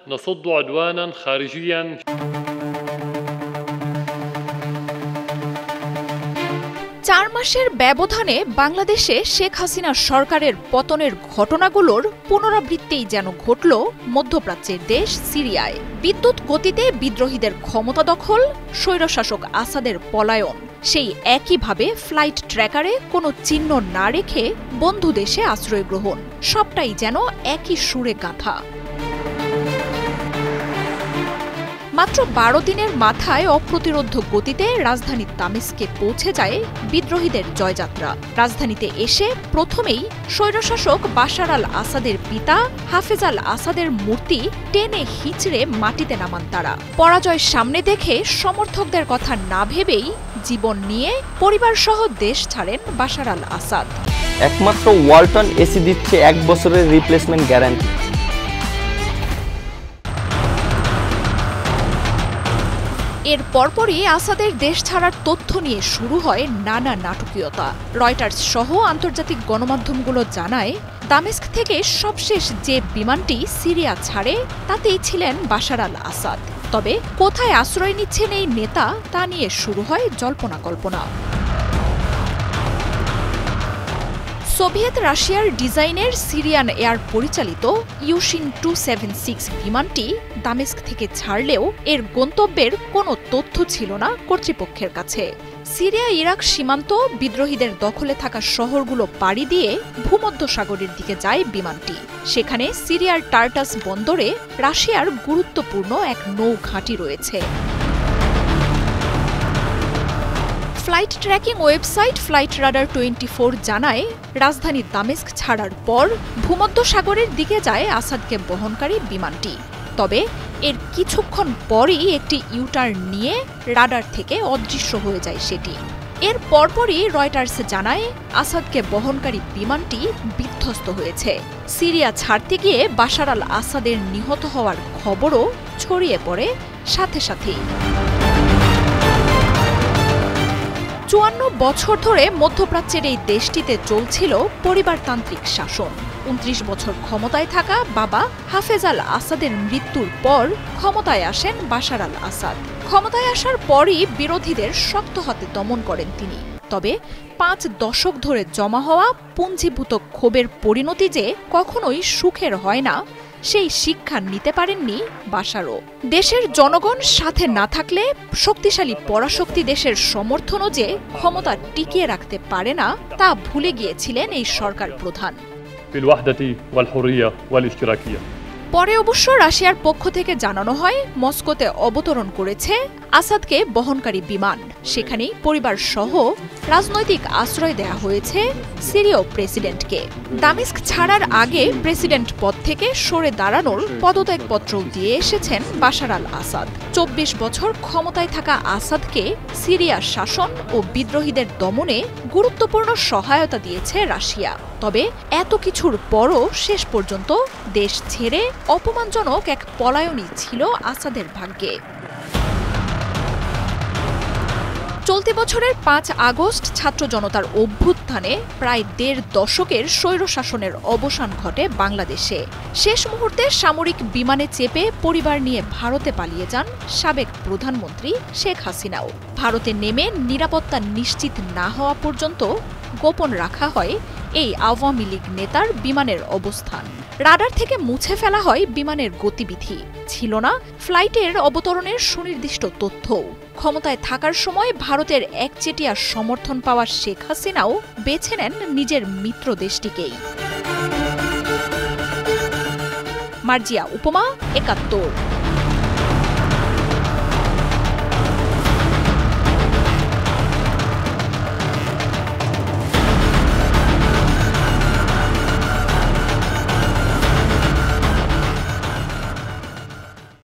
نصد عدوانا خارجيا 4 মাসের ব্যবধানে বাংলাদেশে শেখ হাসিনা সরকারের পতনের ঘটনাগুলোর পুনরাবৃত্তিই যেন ঘটল মধ্যপ্রাচ্যের দেশ সিরিয়ায়। বিদ্যুৎ গতিতে বিদ্রোহীদের ক্ষমতা দখল, স্বৈরশাসক আসাদের পলায়ন, সেই একইভাবে ফ্লাইট ট্র্যাকারে কোনো চিহ্ন না রেখে বন্ধু দেশে আশ্রয় গ্রহণ, সবটাই যেন একই সুরে গাঁথা। মাত্র 12 দিনের মাথায় অপ্রতিরোধ্য গতিতে রাজধানী দামেস্কে পৌঁছে যায় বিদ্রোহীদের জয়যাত্রা। রাজধানীতে এসে প্রথমেই স্বৈরশাসক বাশার আল আসাদের পিতা হাফেজ আল আসাদের মূর্তি টেনে হিচড়ে মাটিতে নামান তারা। পরাজয় সামনে দেখে সমর্থকদের কথা না ভেবেই জীবন নিয়ে পরিবারসহ দেশ ছাড়েন বাশার আল আসাদ। একমাত্র ওয়ালটন এসি দিচ্ছে 1 বছরের রিপ্লেসমেন্ট গ্যারান্টি। এর পরপরই আসাদের দেশ ছাড়ার তথ্য নিয়ে শুরু হয় নানা নাটকীয়তা। রয়টার্স সহ আন্তর্জাতিক গণমাধ্যমগুলো জানায়, দামেস্ক থেকে সবশেষ যে বিমানটি সিরিয়া ছাড়ে তাতেই ছিলেন বাশার আল আসাদ। তবে কোথায় আশ্রয় নিচ্ছেন এই নেতা তা নিয়ে শুরু হয় জল্পনা কল্পনা। সোভিয়েত রাশিয়ার ডিজাইনের সিরিয়ান এয়ার পরিচালিত ইউশিন 276 বিমানটি দামেস্ক থেকে ছাড়লেও এর গন্তব্যের কোনো তথ্য ছিল না কর্তৃপক্ষের কাছে। সিরিয়া ইরাক সীমান্ত বিদ্রোহীদের দখলে থাকা শহরগুলো পাড়ি দিয়ে ভূমধ্যসাগরের দিকে যায় বিমানটি। সেখানে সিরিয়ার টার্টাস বন্দরে রাশিয়ার গুরুত্বপূর্ণ এক নৌ ঘাঁটি রয়েছে। Flight tracking website flight radar 24 জানায়, রাজধানী দামেস্ক ছাড়ার পর ভূমধ্যসাগরের দিকে যায় আসাদকে বহনকারী বিমানটি। তবে এর কিছুক্ষণ পরই একটি ইউটার্ন নিয়ে রাডার থেকে অদৃশ্য হয়ে যায় সেটি। এর পরপরই রয়টার্স জানায়, আসাদকে বহনকারী বিমানটি বিধ্বস্ত হয়েছে। সিরিয়া ছাড়তে গিয়ে বাশার আল আসাদের নিহত হওয়ার খবরও ছড়িয়ে পড়ে সাথে সাথেই। 54 বছর ধরে মধ্যপ্রাচ্যের এই দেশটিতে চলছিল পরিবারতান্ত্রিক শাসন। 29 বছর ক্ষমতায় থাকা বাবা হাফেজ আল আসাদের মৃত্যুর পর ক্ষমতায় আসেন বাশার আল আসাদ। ক্ষমতায় আসার পরই বিরোধীদের শক্ত হাতে দমন করেন তিনি। তবে 5 দশক ধরে জমা হওয়া পুঞ্জীভূত ক্ষোভের পরিণতি যে কখনোই সুখের হয় না, সেই শিক্ষা নিতে পারেননি বাশারও। দেশের জনগণ সাথে না থাকলে শক্তিশালী পরাশক্তি দেশের সমর্থনও যে ক্ষমতা টিকিয়ে রাখতে পারে না তা ভুলে গিয়েছিলেন এই সরকার প্রধান। পরে অবশ্য রাশিয়ার পক্ষ থেকে জানানো হয়, মস্কোতে অবতরণ করেছে আসাদকে বহনকারী বিমান। সেখানেই পরিবার সহ রাজনৈতিক আশ্রয় দেয়া হয়েছে সিরীয় প্রেসিডেন্টকে। দামেস্ক ছাড়ার আগে প্রেসিডেন্ট পদ থেকে সরে দাঁড়ানোর পদত্যাগপত্র দিয়ে এসেছেন বাশার আল আসাদ। 24 বছর ক্ষমতায় থাকা আসাদকে সিরিয়ার শাসন ও বিদ্রোহীদের দমনে গুরুত্বপূর্ণ সহায়তা দিয়েছে রাশিয়া। তবে এত কিছুর পরও শেষ পর্যন্ত দেশ ছেড়ে অপমানজনক এক পলায়নই ছিল আসাদের ভাগ্যে। চলতি বছরের 5 আগস্ট ছাত্র জনতার অভ্যুত্থানে প্রায় 1.5 দশকের স্বৈরশাসনের অবসান ঘটে বাংলাদেশে। শেষ মুহূর্তে সামরিক বিমানে চেপে পরিবার নিয়ে ভারতে পালিয়ে যান সাবেক প্রধানমন্ত্রী শেখ হাসিনাও। ভারতে নেমে নিরাপত্তা নিশ্চিত না হওয়া পর্যন্ত গোপন রাখা হয় এই আওয়ামী লীগ নেতার বিমানের অবস্থান। রাডার থেকে মুছে ফেলা হয় বিমানের গতিবিধি। ছিল না ফ্লাইটের অবতরণের সুনির্দিষ্ট তথ্যও। ক্ষমতায় থাকার সময় ভারতের একচেটিয়া সমর্থন পাওয়া শেখ হাসিনাও বেছে নেন নিজের মিত্র দেশটিকেই। মার্জিয়া উপমা, ৭১।